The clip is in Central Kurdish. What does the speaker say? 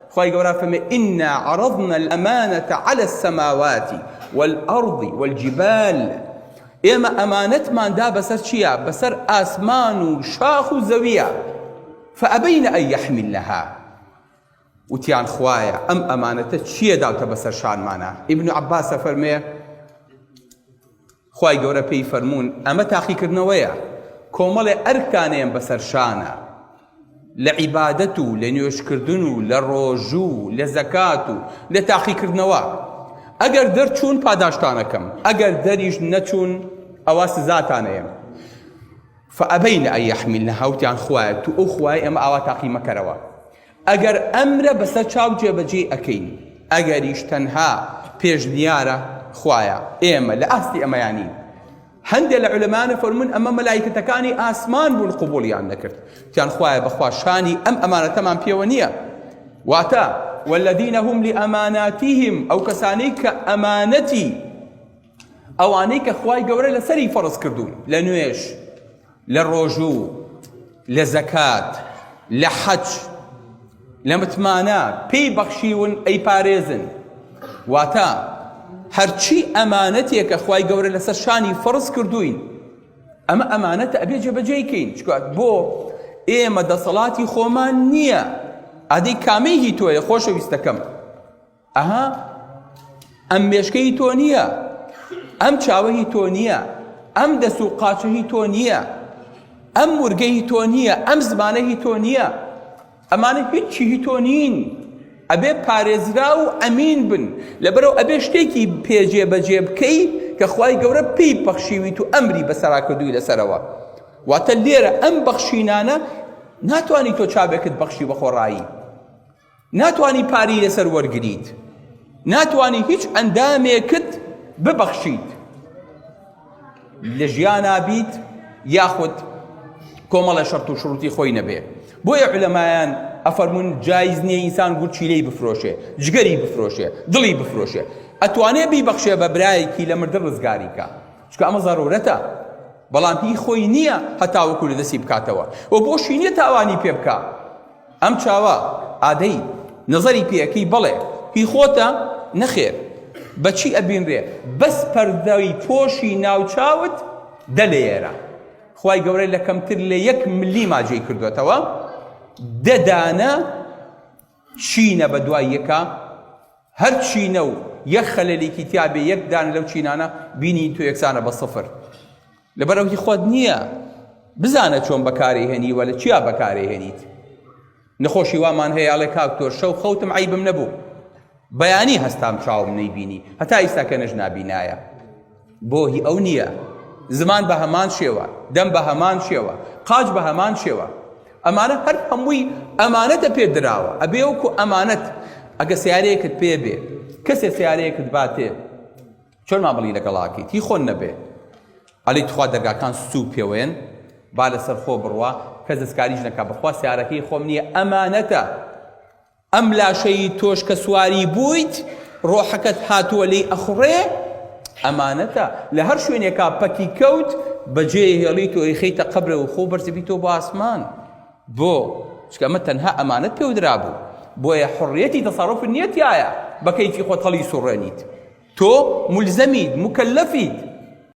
خواهي قورا فما إنا عرضنا الأمانة على السماوات والأرض والجبال. إما أمانة من دا بسر شيا بسر آسمان وشاخ زوية فأبين أن يحملها. وتيان خوايا أم أمانة شيا داوتا بسر شان معنا. ابن عباس فرمي خواهي قورا بي فرمون أما تاقي كرنويا كومل أركانين بسر شانا لعبادتو لنيوشكردنو لروجو لزكاتو لتاقي كرنوا اگر در چون پاداشتانكم اگر دريش نچون اواس ذاتانيم فأبين أن يحملنها وتيان خواهي تو أخواهي أما أوا تاقي مكروا اگر أمر بسر چاو جيبجي أكين اگر يشتنها بيج نيارة خوايا إما لأصلي أما يعني هندي العلماء فرمون أما ملائكة تكاني آسمان بالقبول يعني نكرت تيان خوايا بخوا شاني أمانة تمام بيونية واتا والذين هم لأماناتهم أو كسانيك أمانتي أوانيك خواي قوري لسري فرص كردون لنويش للرجوع لزكاة لحج لمتمانا بي بخشيون أي باريزن واتا هرچی ئەمانەتێکە خوای گەورە لەسەر شانی فەرز کردوین ئەمە ئەمانەتە ئەبێ جێبەجێیکەین چکات بۆ ئێمە دەسەڵاتی خۆمان نییە ئادەی کامەی هی تۆیە خۆشەویستەکەم ئەها ئەم مێشکەی تۆ نییە ئەم چاوە هی تۆ نییە ئەم دەست و قاچە هی تۆ نییە ئەم وورگە هی تۆ نییە ئەم زمانە هی تۆ نییە ئەمانە هیچی هی تۆ نین ئەبێ پارێزرا و ئەمین بن لەبەرەوە ئەبێ شتێکی پێجێ بەجێ بکەی کە خوای گەورە پێی بەخشیویت و ئەمری بەسەرا کردووی لەسەرەوە واتە لێرە ئەم بەخشینانە ناتوانی تۆ چاوێکت بەخشی بە خۆڕایی ناتوانی پاری لەسەر وەرگریت ناتوانی هیچ ئەندامێکت ببەخشیت لە ژیانا بیت یاخود کۆمەڵە شەرت و شروتی خۆی نەبێ بۆیە عولەمایان ئەفەرمون جایز نییە ئینسان گورچیلەی بفرۆشێ جگەری بفرۆشێ دڵی بفرۆشێ ئەتوانێ بیبەخشێ بە برایەکی لە مردن ڕزگاری کە چکە ئەمە زەرورەتە بەڵام هی خۆی نییە هەتاوەکو لە دەستی بکاتەوە و بۆشی نییە تاوانی پێ بکە ئەم چاوە ئادەی نەزەری پێەکەی بەڵێ هی خۆتە نەخێر بەچی ئەبینرێ بەس پەردەی پۆشی ناوچاوت دە لێرە خوای گەورەی لە کەمتر لە 1 ملی ماجێی کردوێتەوە دەدانە چینە بە دوای یەکە هەر چینە و یەک خەلەلێکی تیا بێ یەک دانە لەو چینانە بینی تو یەکسانە بە سفر لەبەرەوەی خۆت نییە بزانە چۆن بەکارهێنی وە لە چیا بەکارهێنیت نەخۆشی وامان هەیە ئاڵێ کاکتۆر شەو خەوتم عیبم نەبوو بەیانی هەستام چاوم نەیبینی هەتا ئیستا کە نەژ نابینایە بۆ هی ئەو نییە زمان بە هەمان شێوە دەم بە هەمان شێوە قاج بە هەمان شێوە ئەمانە هەر هەمووی ئەمانەتە پێدراوە ئەبێ وەکو ئەمانەت ئەگە سیارەیەکت پێ بێ کەسێ سیارەیەکت باتێ چۆن مامەڵی لەگەڵاکەیت هی خۆن نەبێ ئەڵێ تخوا دەرگاکان سوو پێوێن با لەسەر خۆ بڕوا کەس دەستکاریش نەکا بەخوا سیارەکەی خۆم نییە ئەمانەتە ئەم لاشەی تۆش کە سواری بوویت ڕۆحەکەت هاتووە لێی ئەخوڕێ ئەمانەتە لە هەر شوێنێکا پەکی کەوت بەجێ هێڵیت و ئەیخەیتە قەبرە و خۆ بەرزبیتەوە بۆ ئاسمان بۆ چکە ئەمە تەنها ئەمانەت پێ درابوو بۆیە حڕیەتی تەسەڕوف نیەتیایە بە کەیفی خۆت هەڵی سوڕێنیت تۆ مولزەمیت مکەلەفیت